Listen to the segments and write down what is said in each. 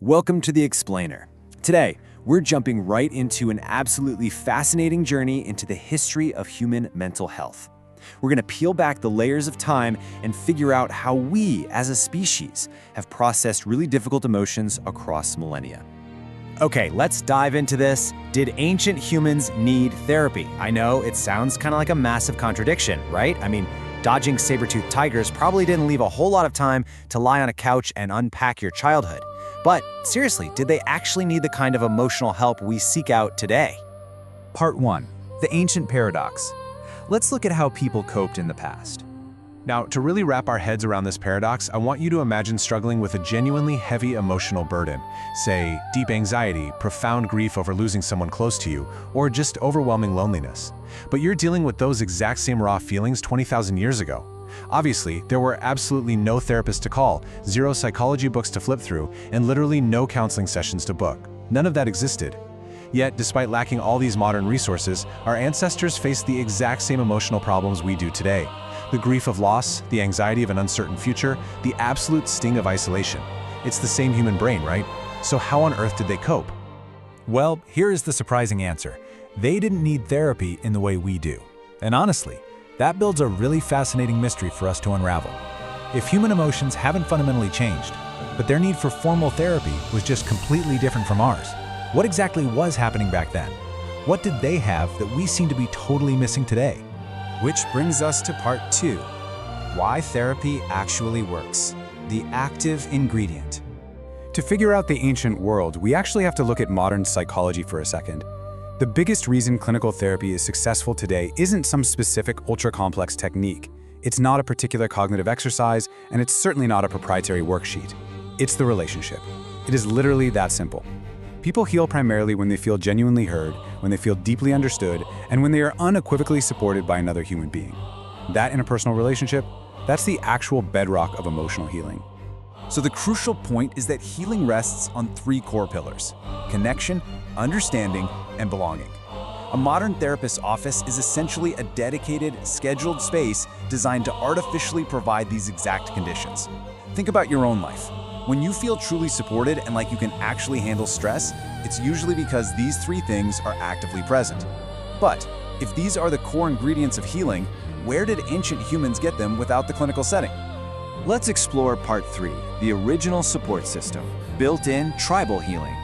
Welcome to The Explainer. Today, we're jumping right into an absolutely fascinating journey into the history of human mental health. We're going to peel back the layers of time and figure out how we, as a species, have processed really difficult emotions across millennia. Okay, let's dive into this. Did ancient humans need therapy? I know it sounds kind of like a massive contradiction, right? I mean, dodging saber-toothed tigers probably didn't leave a whole lot of time to lie on a couch and unpack your childhood. But seriously, did they actually need the kind of emotional help we seek out today? Part 1. The Ancient Paradox. Let's look at how people coped in the past. Now, to really wrap our heads around this paradox, I want you to imagine struggling with a genuinely heavy emotional burden. Say, deep anxiety, profound grief over losing someone close to you, or just overwhelming loneliness. But you're dealing with those exact same raw feelings 20,000 years ago. Obviously, there were absolutely no therapists to call, zero psychology books to flip through, and literally no counseling sessions to book. None of that existed. Yet, despite lacking all these modern resources, our ancestors faced the exact same emotional problems we do today. The grief of loss, the anxiety of an uncertain future, the absolute sting of isolation. It's the same human brain, right? So how on earth did they cope? Well, here is the surprising answer. They didn't need therapy in the way we do. And honestly, that builds a really fascinating mystery for us to unravel. If human emotions haven't fundamentally changed, but their need for formal therapy was just completely different from ours, what exactly was happening back then? What did they have that we seem to be totally missing today? Which brings us to part 2. Why therapy actually works. The active ingredient. To figure out the ancient world, we actually have to look at modern psychology for a second. The biggest reason clinical therapy is successful today isn't some specific ultra-complex technique. It's not a particular cognitive exercise, and it's certainly not a proprietary worksheet. It's the relationship. It is literally that simple. People heal primarily when they feel genuinely heard, when they feel deeply understood, and when they are unequivocally supported by another human being. That interpersonal relationship, that's the actual bedrock of emotional healing. So the crucial point is that healing rests on 3 core pillars: connection, understanding, and belonging. A modern therapist's office is essentially a dedicated, scheduled space designed to artificially provide these exact conditions. Think about your own life. When you feel truly supported and like you can actually handle stress, it's usually because these 3 things are actively present. But if these are the core ingredients of healing, where did ancient humans get them without the clinical setting? Let's explore part 3, the original support system, built-in tribal healing.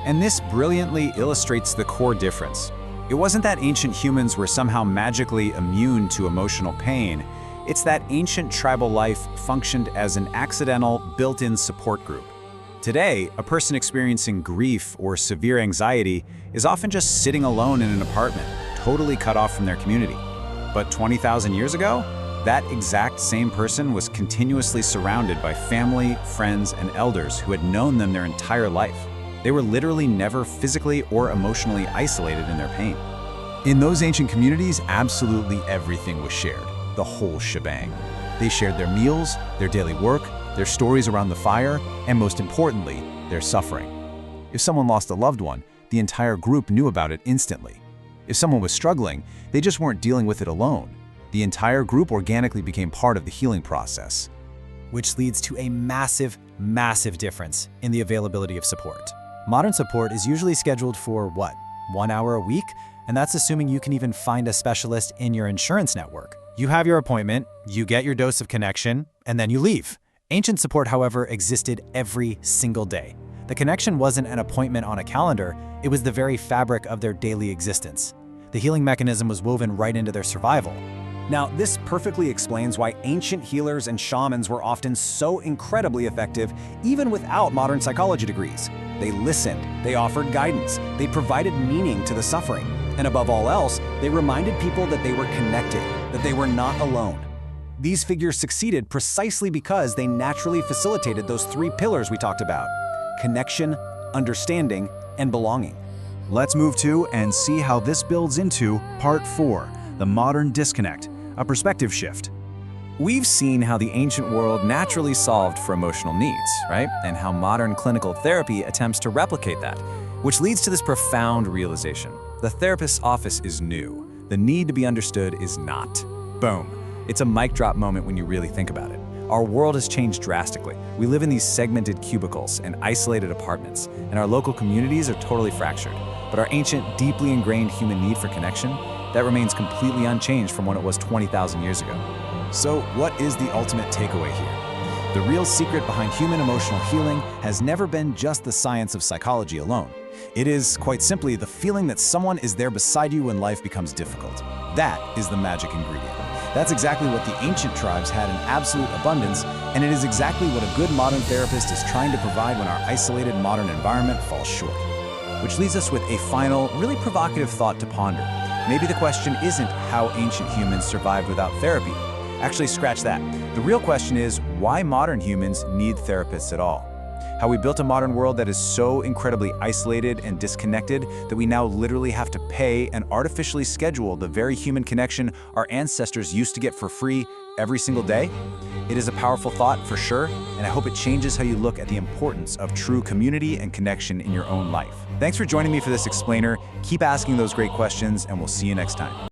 And this brilliantly illustrates the core difference. It wasn't that ancient humans were somehow magically immune to emotional pain. It's that ancient tribal life functioned as an accidental, built-in support group. Today, a person experiencing grief or severe anxiety is often just sitting alone in an apartment, totally cut off from their community. But 20,000 years ago, that exact same person was continuously surrounded by family, friends, and elders who had known them their entire life. They were literally never physically or emotionally isolated in their pain. In those ancient communities, absolutely everything was shared. The whole shebang. They shared their meals, their daily work, their stories around the fire, and most importantly, their suffering. If someone lost a loved one, the entire group knew about it instantly. If someone was struggling, they just weren't dealing with it alone. The entire group organically became part of the healing process. Which leads to a massive, massive difference in the availability of support. Modern support is usually scheduled for, 1 hour a week? And that's assuming you can even find a specialist in your insurance network. You have your appointment, you get your dose of connection, and then you leave. Ancient support, however, existed every single day. The connection wasn't an appointment on a calendar, it was the very fabric of their daily existence. The healing mechanism was woven right into their survival. Now, this perfectly explains why ancient healers and shamans were often so incredibly effective, even without modern psychology degrees. They listened, they offered guidance, they provided meaning to the suffering, and above all else, they reminded people that they were connected, that they were not alone. These figures succeeded precisely because they naturally facilitated those 3 pillars we talked about: connection, understanding, and belonging. Let's move to and see how this builds into part 4, the modern disconnect, a perspective shift. We've seen how the ancient world naturally solved for emotional needs, right? And how modern clinical therapy attempts to replicate that, which leads to this profound realization. The therapist's office is new. The need to be understood is not. Boom. It's a mic drop moment when you really think about it. Our world has changed drastically. We live in these segmented cubicles and isolated apartments, and our local communities are totally fractured. But our ancient, deeply ingrained human need for connection, that remains completely unchanged from when it was 20,000 years ago. So, what is the ultimate takeaway here? The real secret behind human emotional healing has never been just the science of psychology alone. It is, quite simply, the feeling that someone is there beside you when life becomes difficult. That is the magic ingredient. That's exactly what the ancient tribes had in absolute abundance, and it is exactly what a good modern therapist is trying to provide when our isolated modern environment falls short. Which leaves us with a final, really provocative thought to ponder. Maybe the question isn't how ancient humans survived without therapy. Actually, scratch that. The real question is why modern humans need therapists at all. How we built a modern world that is so incredibly isolated and disconnected that we now literally have to pay and artificially schedule the very human connection our ancestors used to get for free every single day? It is a powerful thought for sure, and I hope it changes how you look at the importance of true community and connection in your own life. Thanks for joining me for this explainer. Keep asking those great questions, and we'll see you next time.